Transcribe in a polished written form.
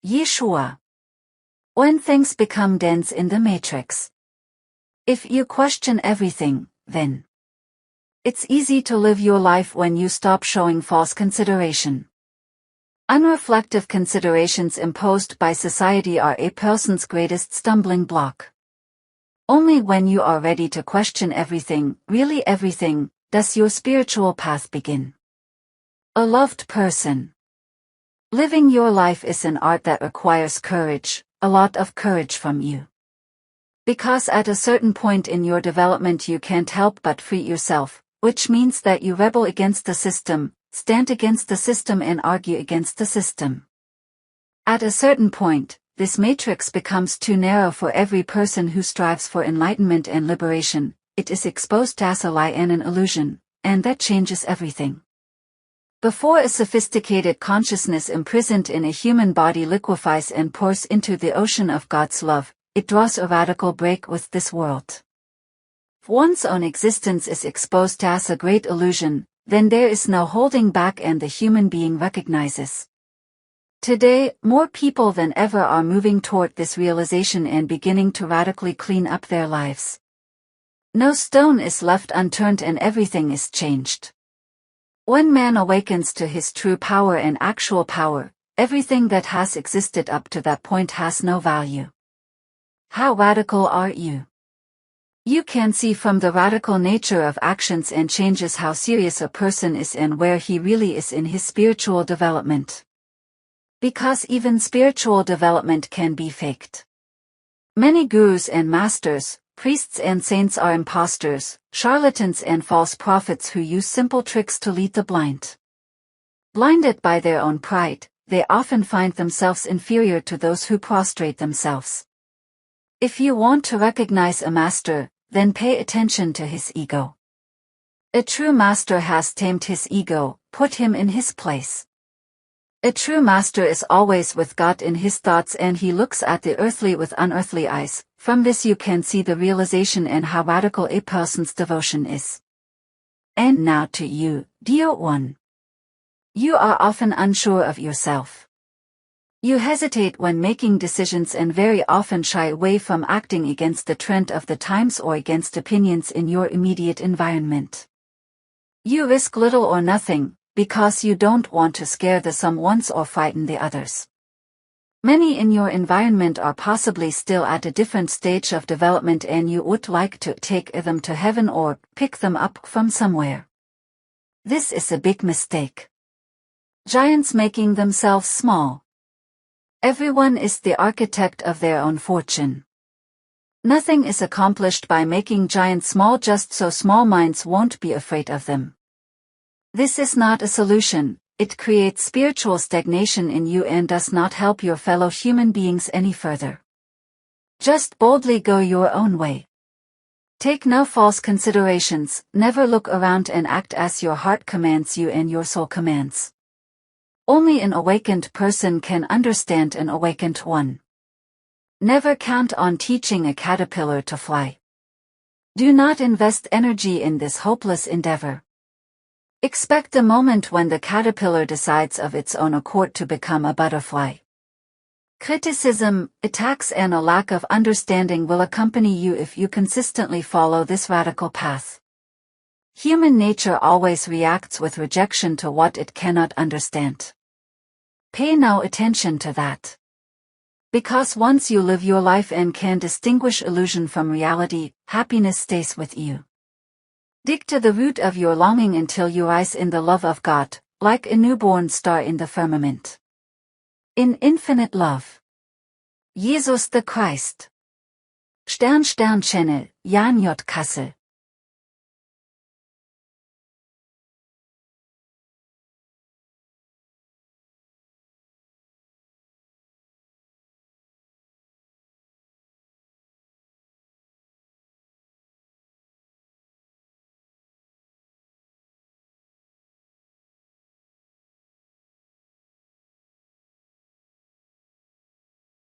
Yeshua. When things become dense in the matrix. If you question everything, then it's easy to live your life when you stop showing false consideration. Unreflective considerations imposed by society are a person's greatest stumbling block. Only when you are ready to question everything, really everything, does your spiritual path begin. A loved person. Living your life is an art that requires courage, a lot of courage from you. Because at a certain point in your development you can't help but free yourself, which means that you rebel against the system, stand against the system and argue against the system. At a certain point, this matrix becomes too narrow for every person who strives for enlightenment and liberation. It is exposed as a lie and an illusion, and that changes everything. Before a sophisticated consciousness imprisoned in a human body liquefies and pours into the ocean of God's love, it draws a radical break with this world. If one's own existence is exposed as a great illusion, then there is no holding back and the human being recognizes. Today, more people than ever are moving toward this realization and beginning to radically clean up their lives. No stone is left unturned and everything is changed. When man awakens to his true power and actual power, everything that has existed up to that point has no value. How radical are you? You can see from the radical nature of actions and changes how serious a person is and where he really is in his spiritual development. Because even spiritual development can be faked. Many gurus and masters, priests and saints are imposters, charlatans and false prophets who use simple tricks to lead the blind. Blinded by their own pride, they often find themselves inferior to those who prostrate themselves. If you want to recognize a master, then pay attention to his ego. A true master has tamed his ego, put him in his place. A true master is always with God in his thoughts and he looks at the earthly with unearthly eyes. From this you can see the realization and how radical a person's devotion is. And now to you, dear one. You are often unsure of yourself. You hesitate when making decisions and very often shy away from acting against the trend of the times or against opinions in your immediate environment. You risk little or nothing, because you don't want to scare the someones or frighten the others. Many in your environment are possibly still at a different stage of development and you would like to take them to heaven or pick them up from somewhere. This is a big mistake. Giants making themselves small. Everyone is the architect of their own fortune. Nothing is accomplished by making giants small just so small minds won't be afraid of them. This is not a solution. It creates spiritual stagnation in you and does not help your fellow human beings any further. Just boldly go your own way. Take no false considerations, never look around and act as your heart commands you and your soul commands. Only an awakened person can understand an awakened one. Never count on teaching a caterpillar to fly. Do not invest energy in this hopeless endeavor. Expect the moment when the caterpillar decides of its own accord to become a butterfly. Criticism, attacks and a lack of understanding will accompany you if you consistently follow this radical path. Human nature always reacts with rejection to what it cannot understand. Pay no attention to that. Because once you live your life and can distinguish illusion from reality, happiness stays with you. Dig to the root of your longing until you rise in the love of God, like a newborn star in the firmament. In infinite love. Jesus the Christ. Channel, Jan J. Kassel.